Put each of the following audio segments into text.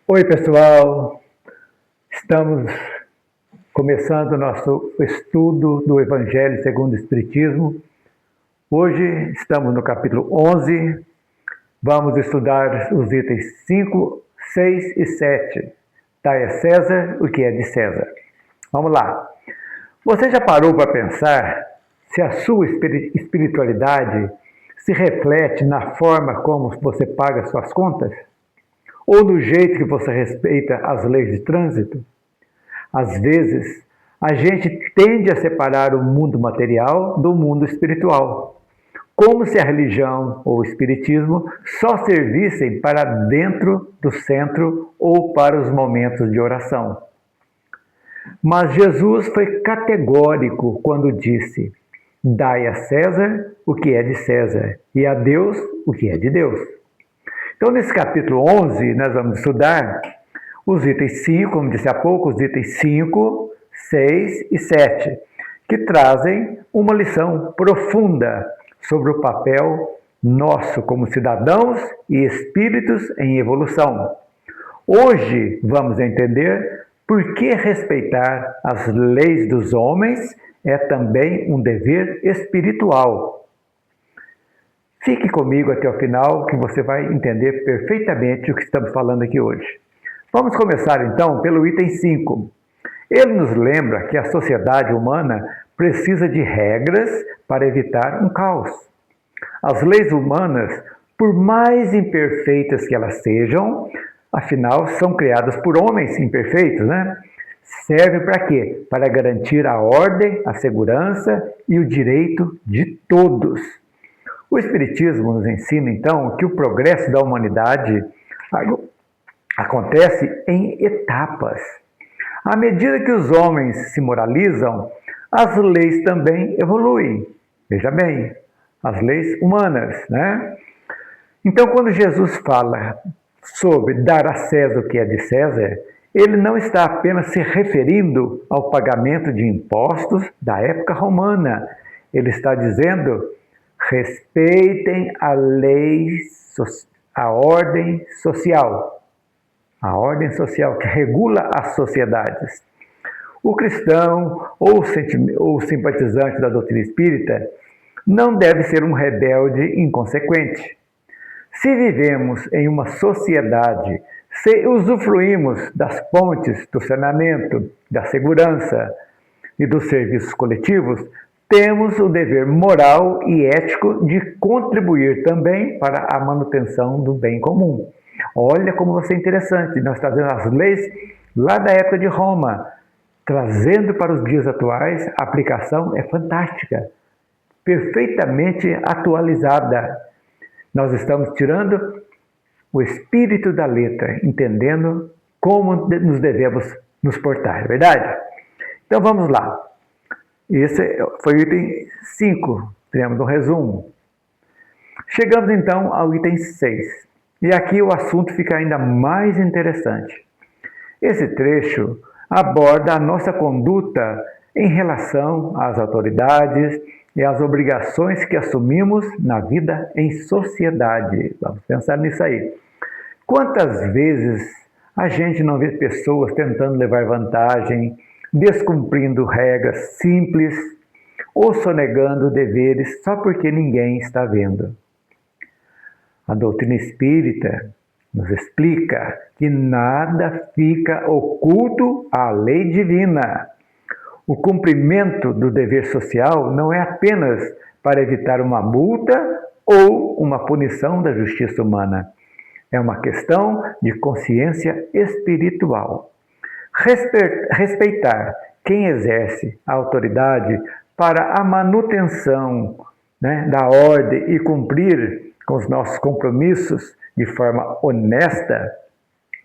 Oi, pessoal! Estamos começando o nosso estudo do Evangelho segundo o Espiritismo. Hoje estamos no capítulo 11. Vamos estudar os itens 5, 6 e 7. Dai a César o que é de César. Vamos lá. Você já parou para pensar se a sua espiritualidade se reflete na forma como você paga suas contas? Ou no jeito que você respeita as leis de trânsito? Às vezes, a gente tende a separar o mundo material do mundo espiritual, como se a religião ou o espiritismo só servissem para dentro do centro ou para os momentos de oração. Mas Jesus foi categórico quando disse: dai a César o que é de César e a Deus o que é de Deus. Então, nesse capítulo 11, nós vamos estudar os itens 5, como disse há pouco, os itens 5, 6 e 7, que trazem uma lição profunda sobre o papel nosso como cidadãos e espíritos em evolução. Hoje vamos entender por que respeitar as leis dos homens é também um dever espiritual. Fique comigo até o final que você vai entender perfeitamente o que estamos falando aqui hoje. Vamos começar então pelo item 5. Ele nos lembra que a sociedade humana precisa de regras para evitar um caos. As leis humanas, por mais imperfeitas que elas sejam, afinal são criadas por homens imperfeitos, né? Servem para quê? Para garantir a ordem, a segurança e o direito de todos. O Espiritismo nos ensina, então, que o progresso da humanidade acontece em etapas. À medida que os homens se moralizam, as leis também evoluem. Veja bem, as leis humanas, né? Então, quando Jesus fala sobre dar a César o que é de César, ele não está apenas se referindo ao pagamento de impostos da época romana. Ele está dizendo: respeitem a lei, a ordem social que regula as sociedades. O cristão ou simpatizante da doutrina espírita não deve ser um rebelde inconsequente. Se vivemos em uma sociedade, se usufruímos das pontes do saneamento, da segurança e dos serviços coletivos, temos o dever moral e ético de contribuir também para a manutenção do bem comum. Olha como vai ser interessante, nós trazendo as leis lá da época de Roma, trazendo para os dias atuais, a aplicação é fantástica, perfeitamente atualizada. Nós estamos tirando o espírito da letra, entendendo como nos devemos nos portar, é verdade? Então vamos lá. Esse foi o item 5, temos um resumo. Chegamos então ao item 6. E aqui o assunto fica ainda mais interessante. Esse trecho aborda a nossa conduta em relação às autoridades e às obrigações que assumimos na vida em sociedade. Vamos pensar nisso aí. Quantas vezes a gente não vê pessoas tentando levar vantagem, descumprindo regras simples ou sonegando deveres só porque ninguém está vendo? A doutrina espírita nos explica que nada fica oculto à lei divina. O cumprimento do dever social não é apenas para evitar uma multa ou uma punição da justiça humana. É uma questão de consciência espiritual. Respeitar quem exerce a autoridade para a manutenção, da ordem e cumprir com os nossos compromissos de forma honesta,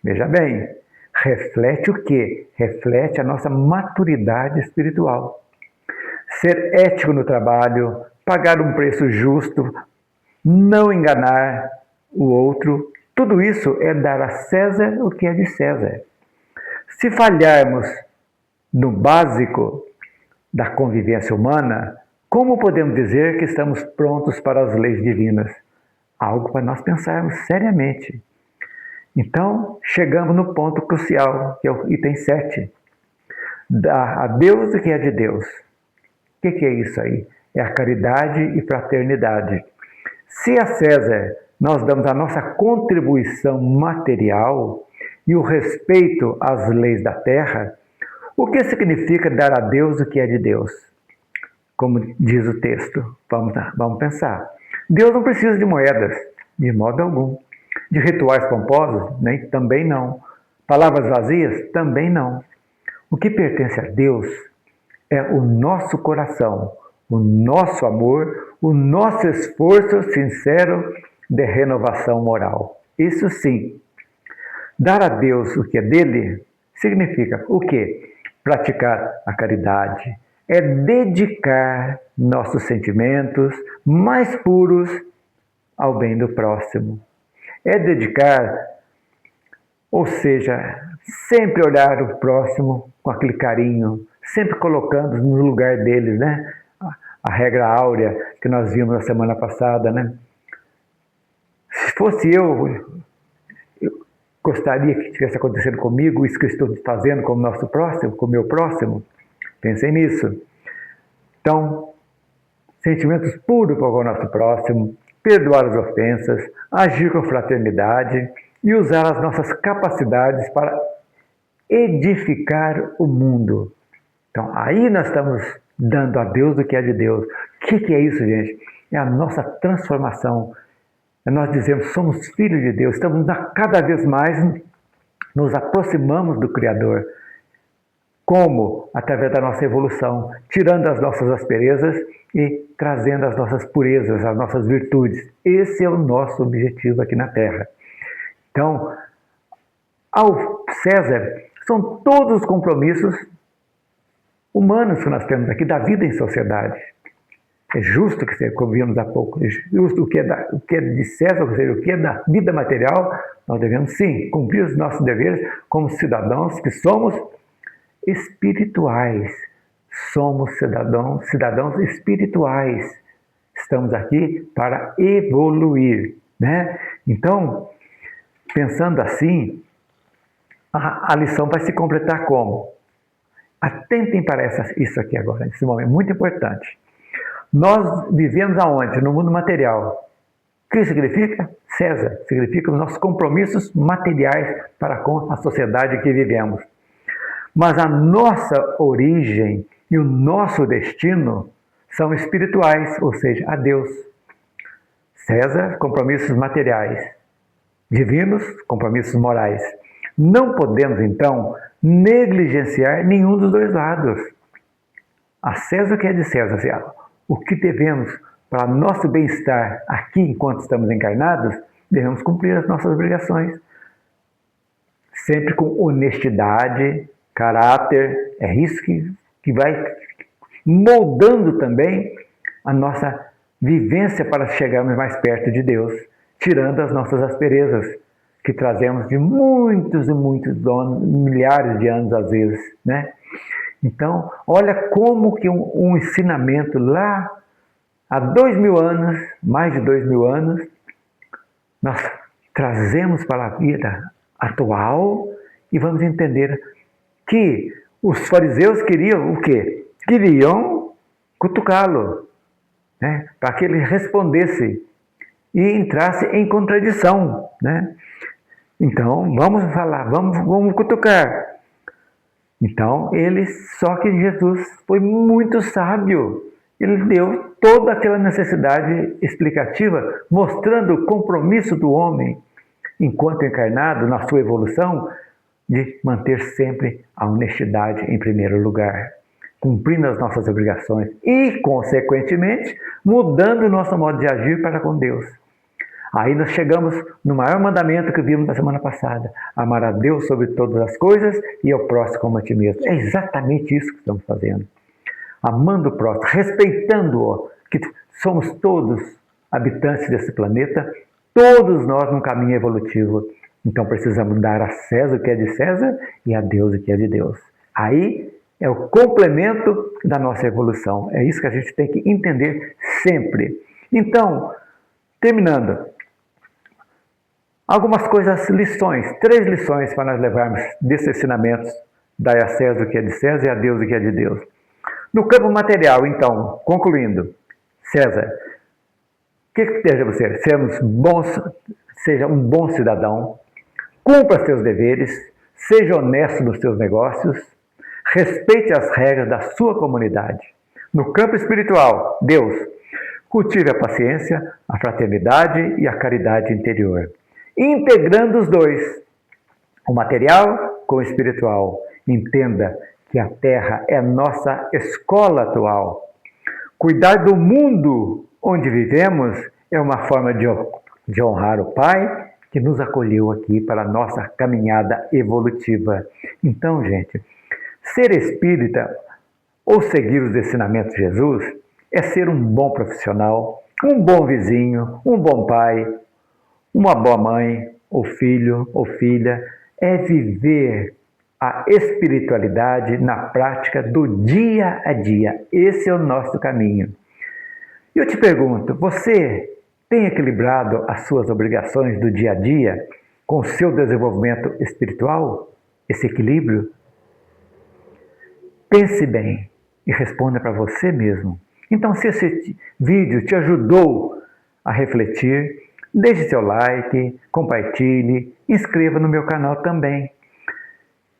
veja bem, reflete o quê? Reflete a nossa maturidade espiritual. Ser ético no trabalho, pagar um preço justo, não enganar o outro, tudo isso é dar a César o que é de César. Se falharmos no básico da convivência humana, como podemos dizer que estamos prontos para as leis divinas? Algo para nós pensarmos seriamente. Então, chegamos no ponto crucial, que é o item 7. Dar a Deus o que é de Deus. O que é isso aí? É a caridade e fraternidade. Se a César nós damos a nossa contribuição material e o respeito às leis da terra, o que significa dar a Deus o que é de Deus? Como diz o texto, vamos pensar. Deus não precisa de moedas, de modo algum. De rituais pomposos? Também não. Palavras vazias? Também não. O que pertence a Deus é o nosso coração, o nosso amor, o nosso esforço sincero de renovação moral. Isso sim. Dar a Deus o que é dele significa o quê? Praticar a caridade. É dedicar nossos sentimentos mais puros ao bem do próximo. É dedicar, ou seja, sempre olhar o próximo com aquele carinho, sempre colocando no lugar deles, né? A regra áurea que nós vimos na semana passada, né? Se fosse eu gostaria que tivesse acontecido comigo isso que eu estou fazendo com o nosso próximo, com o meu próximo. Pensem nisso. Então, sentimentos puros para o nosso próximo, perdoar as ofensas, agir com fraternidade e usar as nossas capacidades para edificar o mundo. Então, aí nós estamos dando a Deus o que é de Deus. O que é isso, gente? É a nossa transformação. Nós dizemos, somos filhos de Deus, estamos cada vez mais nos aproximamos do Criador. Como? Através da nossa evolução, tirando as nossas asperezas e trazendo as nossas purezas, as nossas virtudes. Esse é o nosso objetivo aqui na Terra. Então, ao César, são todos os compromissos humanos que nós temos aqui, da vida em sociedade. É justo que, como vimos há pouco, é justo o que é de César, ou seja, o que é da vida material, nós devemos sim cumprir os nossos deveres como cidadãos que somos espirituais. Somos cidadãos espirituais. Estamos aqui para evoluir, né? Então, pensando assim, a lição vai se completar como? Atentem para isso aqui agora, esse momento muito importante. Nós vivemos aonde? No mundo material. O que significa? César, significa os nossos compromissos materiais para com a sociedade que vivemos. Mas a nossa origem e o nosso destino são espirituais, ou seja, a Deus. César, compromissos materiais. Divinos, compromissos morais. Não podemos, então, negligenciar nenhum dos dois lados. A César o que é de César, o que devemos para nosso bem-estar aqui enquanto estamos encarnados, devemos cumprir as nossas obrigações. Sempre com honestidade, caráter, é isso que vai moldando também a nossa vivência para chegarmos mais perto de Deus, tirando as nossas asperezas, que trazemos de muitos e muitos anos, milhares de anos às vezes, né? Então, olha como que um ensinamento lá há 2000 anos, mais de 2000 anos, nós trazemos para a vida atual e vamos entender que os fariseus queriam o quê? Queriam cutucá-lo, né? Para que ele respondesse e entrasse em contradição, né? Então, vamos falar, vamos cutucar. Então, só que Jesus foi muito sábio. Ele deu toda aquela necessidade explicativa, mostrando o compromisso do homem, enquanto encarnado, na sua evolução, de manter sempre a honestidade em primeiro lugar, cumprindo as nossas obrigações e, consequentemente, mudando o nosso modo de agir para com Deus. Aí nós chegamos no maior mandamento que vimos na semana passada: amar a Deus sobre todas as coisas e ao próximo como a ti mesmo. É exatamente isso que estamos fazendo. Amando o próximo, respeitando-o, que somos todos habitantes desse planeta, todos nós num caminho evolutivo. Então precisamos dar a César o que é de César e a Deus o que é de Deus. Aí é o complemento da nossa evolução. É isso que a gente tem que entender sempre. Então, terminando, Algumas coisas, lições, 3 lições para nós levarmos desses ensinamentos, dai a César o que é de César e a Deus o que é de Deus. No campo material, então, concluindo, César, o que deseja você? Seja um bom cidadão, cumpra seus deveres, seja honesto nos seus negócios, respeite as regras da sua comunidade. No campo espiritual, Deus, cultive a paciência, a fraternidade e a caridade interior, integrando os dois, o material com o espiritual. Entenda que a Terra é nossa escola atual. Cuidar do mundo onde vivemos é uma forma de honrar o Pai que nos acolheu aqui para a nossa caminhada evolutiva. Então, gente, ser espírita ou seguir os ensinamentos de Jesus é ser um bom profissional, um bom vizinho, um bom pai, uma boa mãe, ou filho, ou filha, é viver a espiritualidade na prática do dia a dia. Esse é o nosso caminho. E eu te pergunto, você tem equilibrado as suas obrigações do dia a dia com o seu desenvolvimento espiritual? Esse equilíbrio? Pense bem e responda para você mesmo. Então, se esse vídeo te ajudou a refletir, deixe seu like, compartilhe, inscreva no meu canal também.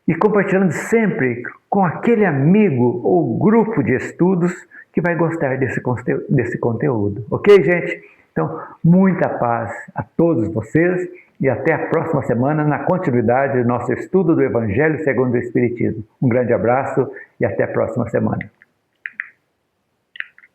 E compartilhando sempre com aquele amigo ou grupo de estudos que vai gostar desse conteúdo. Ok, gente? Então, muita paz a todos vocês e até a próxima semana na continuidade do nosso estudo do Evangelho segundo o Espiritismo. Um grande abraço e até a próxima semana.